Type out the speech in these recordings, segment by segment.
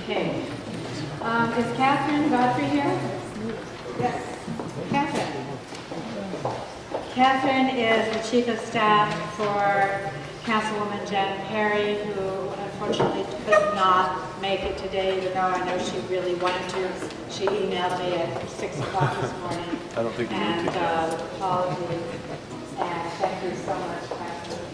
Okay. Is Catherine Godfrey here? Yes. Catherine. Catherine is the Chief of Staff for Councilwoman Jen Perry, who unfortunately could not make it today, even though I know she really wanted to. She emailed me at 6 o'clock this morning. I don't think you and need to. apologies. And thank you so much, Catherine.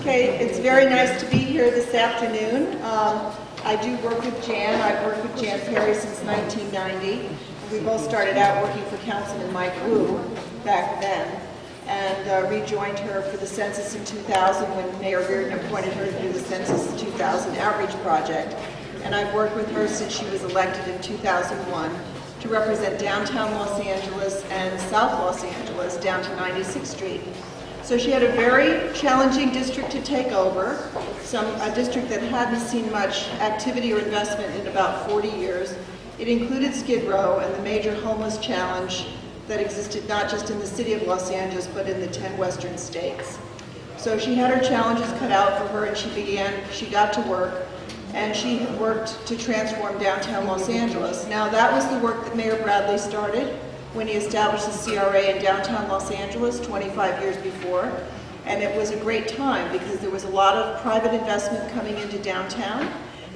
Okay, it's very nice to be here this afternoon. I do work with Jan. I've worked with Jan Perry since 1990. We both started out working for Councilman Mike Wu back then, and rejoined her for the census in 2000 when Mayor Reardon appointed her to do the Census 2000 Outreach Project. And I've worked with her since she was elected in 2001 to represent downtown Los Angeles and South Los Angeles down to 96th Street. So she had a very challenging district to take over, a district that hadn't seen much activity or investment in about 40 years. It included Skid Row and the major homeless challenge that existed not just in the city of Los Angeles, but in the 10 western states. So she had her challenges cut out for her, and she got to work, and she worked to transform downtown Los Angeles. Now that was the work that Mayor Bradley started when he established the CRA in downtown Los Angeles 25 years before. And it was a great time because there was a lot of private investment coming into downtown,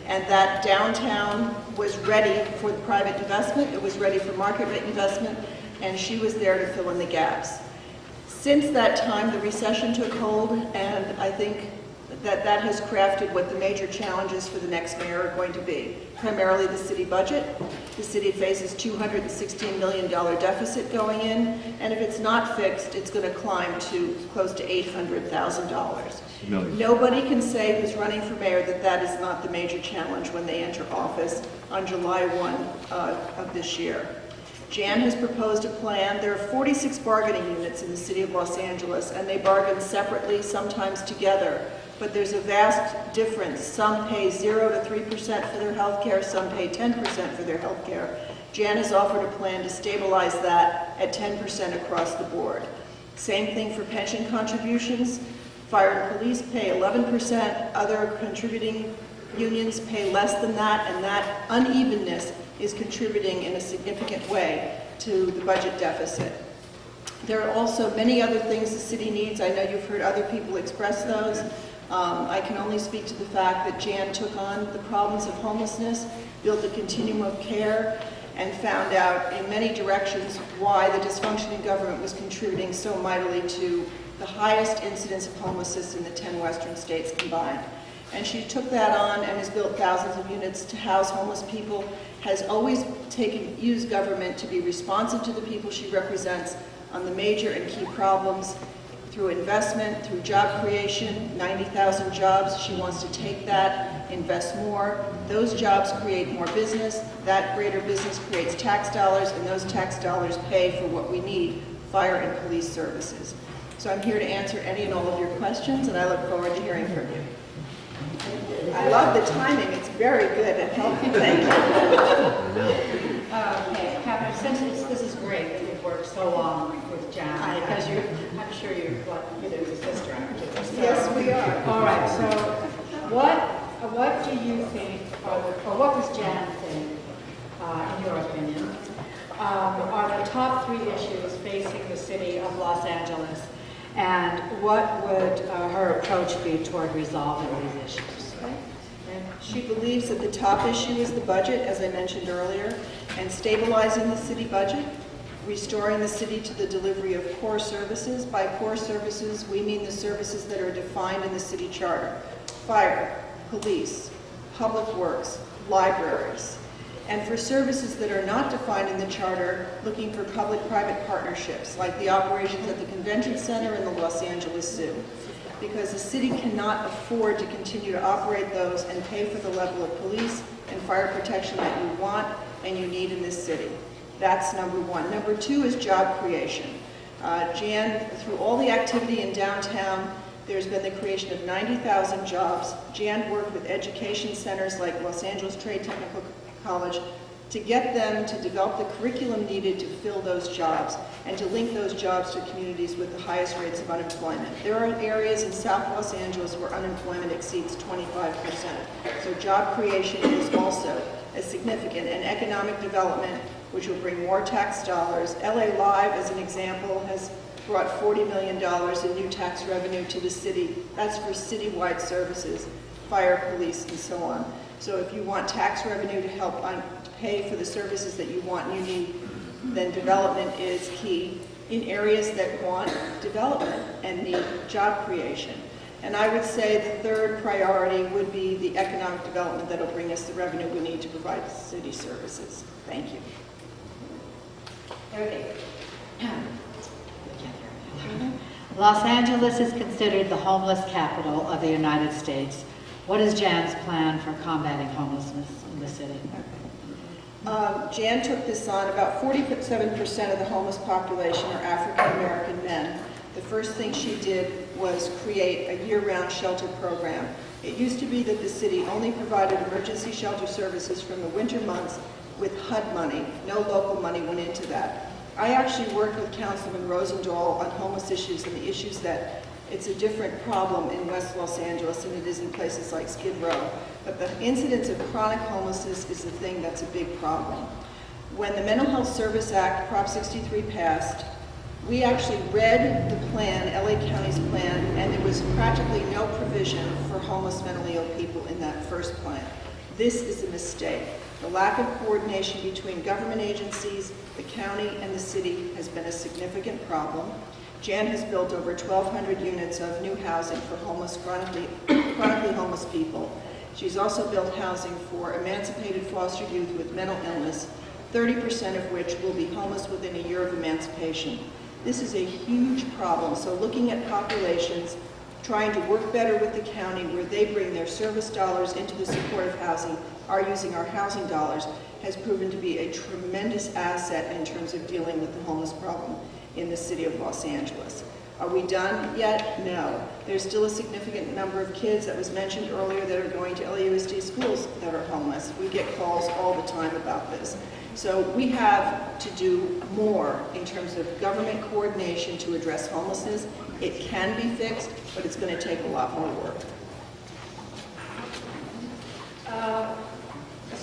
and that downtown was ready for the private investment, it was ready for market rate investment, and she was there to fill in the gaps. Since that time, the recession took hold, and I think that has crafted what the major challenges for the next mayor are going to be. Primarily the city budget. The city faces $216 million deficit going in, and if it's not fixed, it's going to climb to close to $800,000. Nobody can say who's running for mayor that is not the major challenge when they enter office on July 1 of this year. Jan has proposed a plan. There are 46 bargaining units in the city of Los Angeles, and they bargain separately, sometimes together. But there's a vast difference. Some pay 0 to 3% for their health care, some pay 10% for their health care. Jan has offered a plan to stabilize that at 10% across the board. Same thing for pension contributions. Fire and police pay 11%, other contributing unions pay less than that, and that unevenness is contributing in a significant way to the budget deficit. There are also many other things the city needs. I know you've heard other people express those. I can only speak to the fact that Jan took on the problems of homelessness, built a continuum of care, and found out in many directions why the dysfunction in government was contributing so mightily to the highest incidence of homelessness in the 10 western states combined. And she took that on and has built thousands of units to house homeless people, has always used government to be responsive to the people she represents on the major and key problems through investment, through job creation, 90,000 jobs. She wants to take that, invest more. Those jobs create more business. That greater business creates tax dollars, and those tax dollars pay for what we need, fire and police services. So I'm here to answer any and all of your questions, and I look forward to hearing from you. I love the timing. It's very good and helpful. Thank you. Okay, Catherine, since this is great that you've worked so long with Jan, because I'm sure you're a sister, aren't you? So, Yes, we are. All right, so what do you think, or what does Jan think, in your opinion, are the top 3 issues facing the city of Los Angeles, and what would her approach be toward resolving these issues? She believes that the top issue is the budget, as I mentioned earlier, and stabilizing the city budget, restoring the city to the delivery of core services. By core services, we mean the services that are defined in the city charter: fire, police, public works, libraries. And for services that are not defined in the charter, looking for public-private partnerships, like the operations at the Convention Center and the Los Angeles Zoo. Because the city cannot afford to continue to operate those and pay for the level of police and fire protection that you want and you need in this city. That's number 1. Number 2 is job creation. Jan, through all the activity in downtown, there's been the creation of 90,000 jobs. Jan worked with education centers like Los Angeles Trade Technical College to get them to develop the curriculum needed to fill those jobs and to link those jobs to communities with the highest rates of unemployment. There are areas in South Los Angeles where unemployment exceeds 25%. So job creation is also as significant, and economic development, which will bring more tax dollars. LA Live, as an example, has brought $40 million in new tax revenue to the city. That's for citywide services, fire, police, and so on. So if you want tax revenue to help pay for the services that you want and you need, then development is key in areas that want development and need job creation. And I would say the third priority would be the economic development that will bring us the revenue we need to provide city services. Thank you. Los Angeles is considered the homeless capital of the United States. What is Jan's plan for combating homelessness in the city? Jan took this on. About 47% of the homeless population are African American men. The first thing she did was create a year-round shelter program. It used to be that the city only provided emergency shelter services from the winter months with HUD money. No local money went into that. I actually worked with Councilman Rosendahl on homeless issues and the issues that it's a different problem in West Los Angeles than it is in places like Skid Row. But the incidence of chronic homelessness is the thing that's a big problem. When the Mental Health Service Act, Prop 63, passed, we actually read the plan, LA County's plan, and there was practically no provision for homeless mentally ill people in that first plan. This is a mistake. The lack of coordination between government agencies, the county, and the city has been a significant problem. Jan has built over 1,200 units of new housing for homeless, chronically homeless people. She's also built housing for emancipated foster youth with mental illness, 30% of which will be homeless within a year of emancipation. This is a huge problem, so looking at populations, trying to work better with the county where they bring their service dollars into the supportive housing, are using our housing dollars, has proven to be a tremendous asset in terms of dealing with the homeless problem in the city of Los Angeles. Are we done yet? No. There's still a significant number of kids that was mentioned earlier that are going to LAUSD schools that are homeless. We get calls all the time about this. So we have to do more in terms of government coordination to address homelessness. It can be fixed, but it's going to take a lot more work.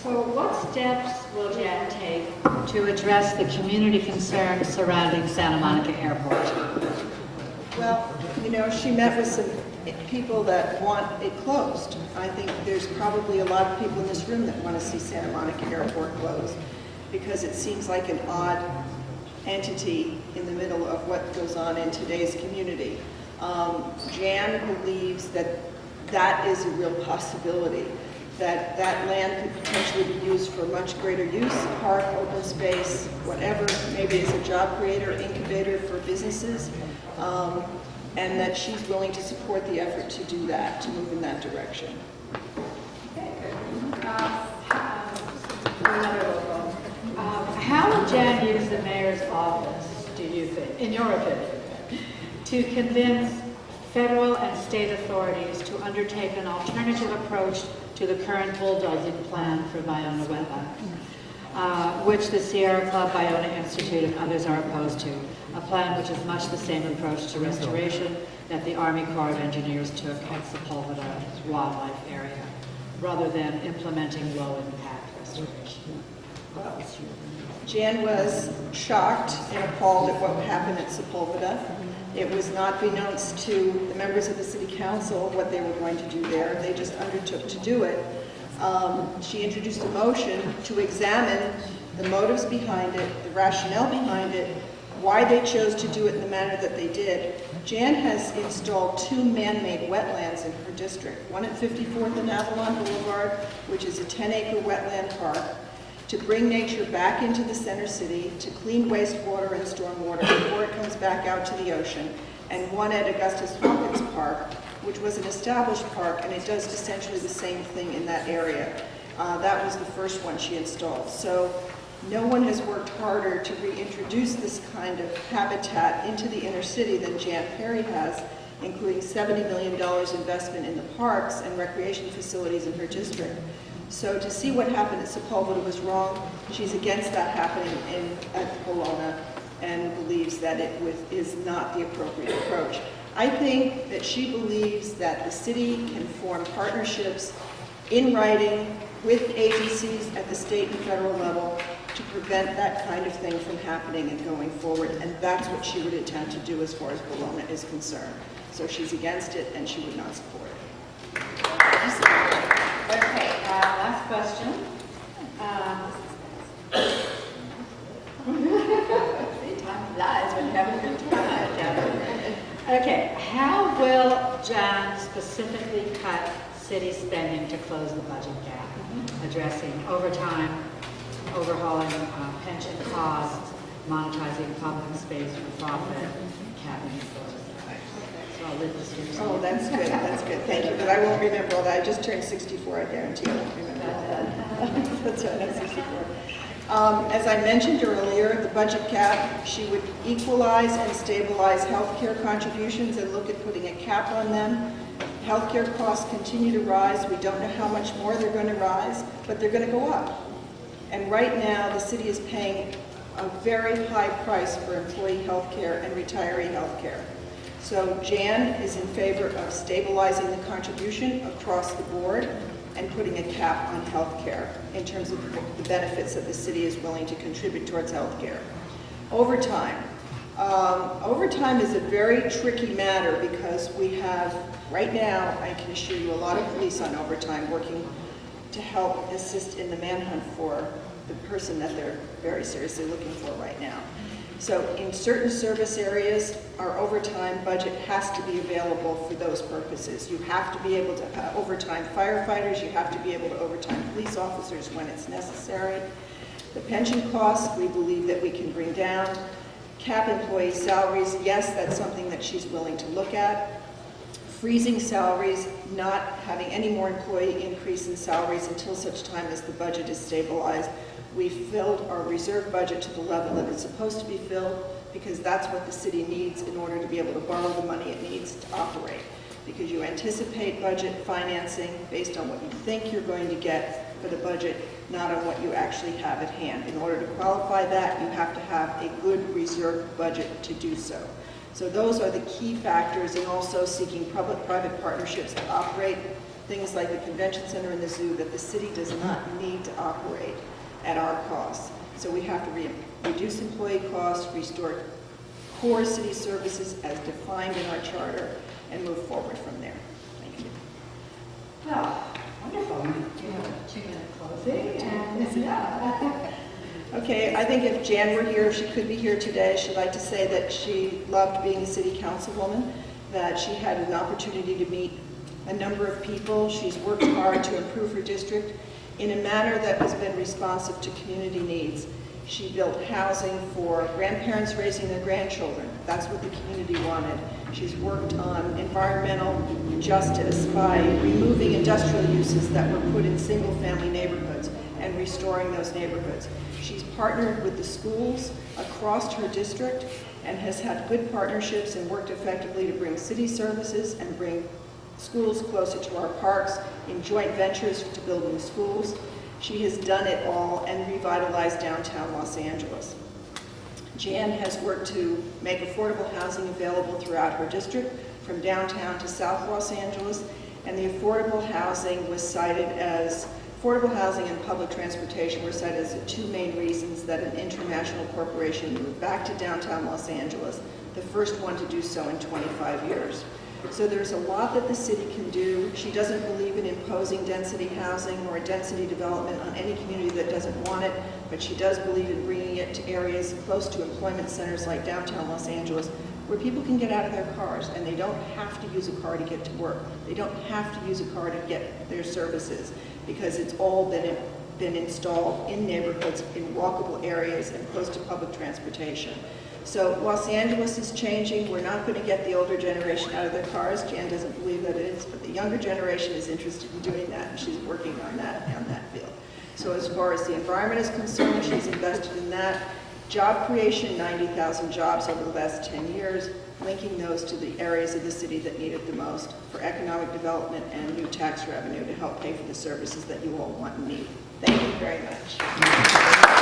So what steps will Jan take to address the community concerns surrounding Santa Monica Airport? Well, you know, she met with some people that want it closed. I think there's probably a lot of people in this room that want to see Santa Monica Airport closed because it seems like an odd entity in the middle of what goes on in today's community. Jan believes that that is a real possibility, that that land could potentially be used for much greater use, park, open space, whatever, maybe as a job creator, incubator for businesses, and that she's willing to support the effort to do that, to move in that direction. How will Jan use the mayor's office, do you think, in your opinion, to convince federal and state authorities to undertake an alternative approach to the current bulldozing plan for Ballona wetlands, which the Sierra Club, Ballona Institute, and others are opposed to, a plan which is much the same approach to restoration that the Army Corps of Engineers took at Sepulveda Wildlife Area, rather than implementing low-impact restoration? Jan was shocked and appalled at what happened at Sepulveda. It was not beknownst to the members of the city council what they were going to do there. They just undertook to do it. She introduced a motion to examine the motives behind it, the rationale behind it, why they chose to do it in the manner that they did. Jan has installed 2 man-made wetlands in her district, one at 54th and Avalon Boulevard, which is a 10-acre wetland park, to bring nature back into the center city, to clean wastewater and stormwater before it comes back out to the ocean, and one at Augustus Hawkins Park, which was an established park, and it does essentially the same thing in that area. That was the first one she installed. So no one has worked harder to reintroduce this kind of habitat into the inner city than Jan Perry has, including $70 million investment in the parks and recreation facilities in her district. So to see what happened at Sepulveda was wrong. She's against that happening at Bologna and believes that it is not the appropriate approach. I think that she believes that the city can form partnerships in writing with agencies at the state and federal level to prevent that kind of thing from happening and going forward, and that's what she would attempt to do as far as Bologna is concerned. So she's against it, and she would not support it. Okay, last question. See, time flies when you're having a good time. Okay, how will Jan specifically cut city spending to close the budget gap, addressing overtime, overhauling pension costs, monetizing public space for profit, capping stores? So I'll leave this here. Oh, that's good, that's good. Thank you, but I won't remember all that. I just turned 64, I guarantee I won't remember all that. That's right, I'm 64. As I mentioned earlier, the budget cap, she would equalize and stabilize healthcare contributions and look at putting a cap on them. Healthcare costs continue to rise. We don't know how much more they're going to rise, but they're going to go up. And right now, the city is paying a very high price for employee healthcare and retiree healthcare. So Jan is in favor of stabilizing the contribution across the board and putting a cap on health care in terms of the benefits that the city is willing to contribute towards health care. Overtime. Overtime is a very tricky matter because we have, right now, I can assure you, a lot of police on overtime working to help assist in the manhunt for the person that they're very seriously looking for right now. So in certain service areas, our overtime budget has to be available for those purposes. You have to be able to overtime firefighters, you have to be able to overtime police officers when it's necessary. The pension costs, we believe that we can bring down. Cap employee salaries, yes, that's something that she's willing to look at. Freezing salaries, not having any more employee increase in salaries until such time as the budget is stabilized. We filled our reserve budget to the level that it's supposed to be filled because that's what the city needs in order to be able to borrow the money it needs to operate. Because you anticipate budget financing based on what you think you're going to get for the budget, not on what you actually have at hand. In order to qualify that, you have to have a good reserve budget to do so. So those are the key factors, and also seeking public-private partnerships to operate things like the convention center and the zoo that the city does not need to operate at our costs. So we have to reduce employee costs, restore core city services as defined in our charter, and move forward from there. Thank you. Well, wonderful. We do have a 2-minute closing. Okay, I think if Jan were here, she could be here today. She'd like to say that she loved being a city councilwoman, that she had an opportunity to meet a number of people. She's worked hard to improve her district in a manner that has been responsive to community needs. She built housing for grandparents raising their grandchildren. That's what the community wanted. She's worked on environmental justice by removing industrial uses that were put in single-family neighborhoods and restoring those neighborhoods. She's partnered with the schools across her district and has had good partnerships and worked effectively to bring city services and bring schools closer to our parks in joint ventures to build new schools. She has done it all and revitalized downtown Los Angeles. Jan has worked to make affordable housing available throughout her district, from downtown to South Los Angeles, and the affordable housing was cited as, affordable housing and public transportation were cited as the 2 main reasons that an international corporation moved back to downtown Los Angeles, the first one to do so in 25 years. So there's a lot that the city can do. She doesn't believe in imposing density housing or a density development on any community that doesn't want it, but she does believe in bringing it to areas close to employment centers like downtown Los Angeles, where people can get out of their cars and they don't have to use a car to get to work. They don't have to use a car to get their services because it's all been installed in neighborhoods, in walkable areas, and close to public transportation. So Los Angeles is changing. We're not going to get the older generation out of their cars. Jan doesn't believe that it is, but the younger generation is interested in doing that, and she's working on that field. So as far as the environment is concerned, she's invested in that. Job creation, 90,000 jobs over the last 10 years, linking those to the areas of the city that need it the most for economic development and new tax revenue to help pay for the services that you all want and need. Thank you very much.